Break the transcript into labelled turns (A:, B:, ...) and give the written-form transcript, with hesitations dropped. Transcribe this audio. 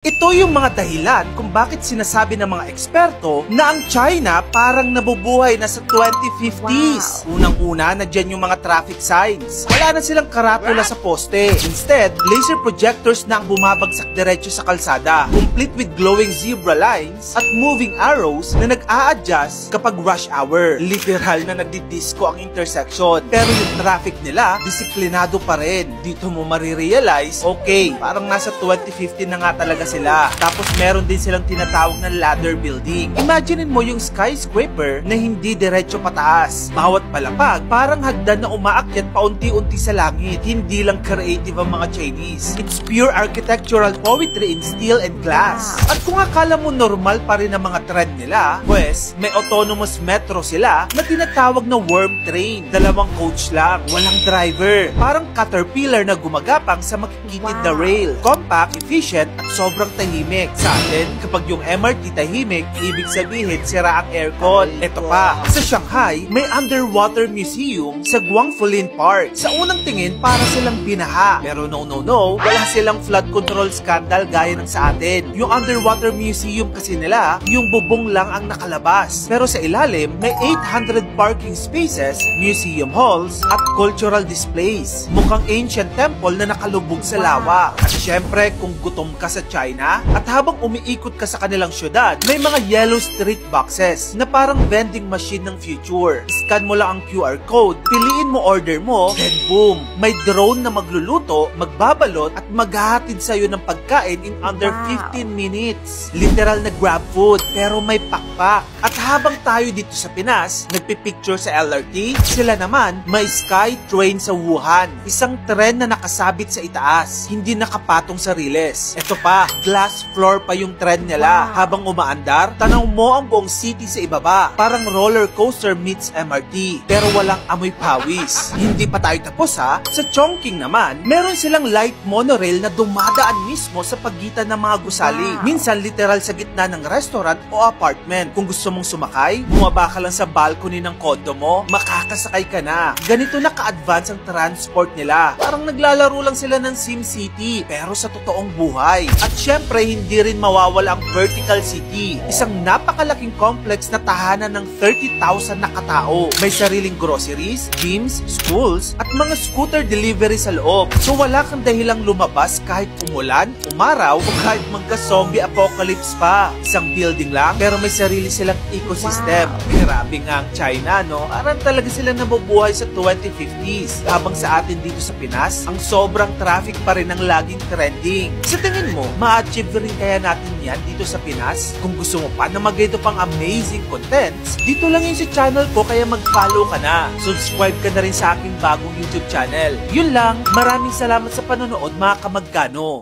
A: Ito yung mga dahilan kung bakit sinasabi ng mga eksperto na ang China parang nabubuhay na sa 2050s. Unang-una, nandiyan yung mga traffic signs. Wala na silang karatula sa poste. Instead, laser projectors na ang bumabagsak diretso sa kalsada, complete with glowing zebra lines at moving arrows na nag-a-adjust kapag rush hour. Literal na nagdi-disco ang intersection. Pero yung traffic nila, disiplinado pa rin. Dito mo marirealize, okay, parang nasa 2050 na nga talaga sila. Tapos meron din silang tinatawag na ladder building. Imaginein mo yung skyscraper na hindi diretso pataas. Bawat palapag, parang hagdan na umaakyat paunti-unti sa langit. Hindi lang creative ang mga Chinese. It's pure architectural poetry in steel and glass. At kung akala mo normal pa rin ang mga trend nila, pues, may autonomous metro sila na tinatawag na worm train. 2 coach lang, walang driver. Parang caterpillar na gumagapang sa makikitid na rail. Compact, efficient, at sobrang tahimik. Sa atin, kapag yung MRT tahimik, ibig sabihin sira ang aircon. Ito pa, sa Shanghai, may underwater museum sa Guangfulin Park. Sa unang tingin, para silang binaha. Pero no, wala silang flood control scandal gaya ng sa atin. Yung underwater museum kasi nila, yung bubong lang ang nakalabas. Pero sa ilalim, may 800 parking spaces, museum halls, at cultural displays. Mukhang ancient temple na nakalubog sa lawa. At syempre, kung gutom ka sa China, at habang umiikot ka sa kanilang syudad, may mga yellow street boxes na parang vending machine ng future. Scan mo lang ang QR code, piliin mo order mo, then boom! May drone na magluluto, magbabalot, at maghahatid sa'yo ng pagkain in under 15 minutes. Literal na grab food, pero may pakpak. At habang tayo dito sa Pinas, nagpipicture sa LRT, sila naman may sky train sa Wuhan. Isang tren na nakasabit sa itaas, hindi nakapatong sa riles. Ito pa, glass floor pa yung tren nila. Habang umaandar, tanaw mo ang buong city sa ibaba. Parang roller coaster meets MRT, pero walang amoy pawis. Hindi pa tayo tapos ha. Sa Chongqing naman, meron silang light monorail na dumadaan mismo sa pagitan ng mga gusali. Minsan literal sa gitna ng restaurant o apartment. Kung gusto mong sumakay, bumaba ka lang sa balcony ng kondo mo, makakasakay ka na. Ganito na ka-advance ang transport nila. Parang naglalaro lang sila ng SimCity, pero sa totoong buhay. At syempre, hindi rin mawawala ang Vertical City. Isang napakalaking complex na tahanan ng 30,000 na katao. May sariling groceries, gyms, schools, at mga scooter delivery sa loob. So wala kang dahilang lumabas kahit umulan, umaraw, o kahit magka-zombie apocalypse pa. Isang building lang, pero may sarili silang ecosystem. Grabe nga ang China, no? Parang talaga sila nabubuhay sa 2050s. Habang sa atin dito sa Pinas, ang sobrang traffic pa rin ang laging trending. Sa tingin mo, ma-achieve rin kaya natin yan dito sa Pinas? Kung gusto mo pa na mag-ito pang amazing contents, dito lang yun sa channel ko, kaya mag-follow ka na. Subscribe ka na rin sa aking bagong YouTube channel. Yun lang, maraming salamat sa panonood mga kamagkano.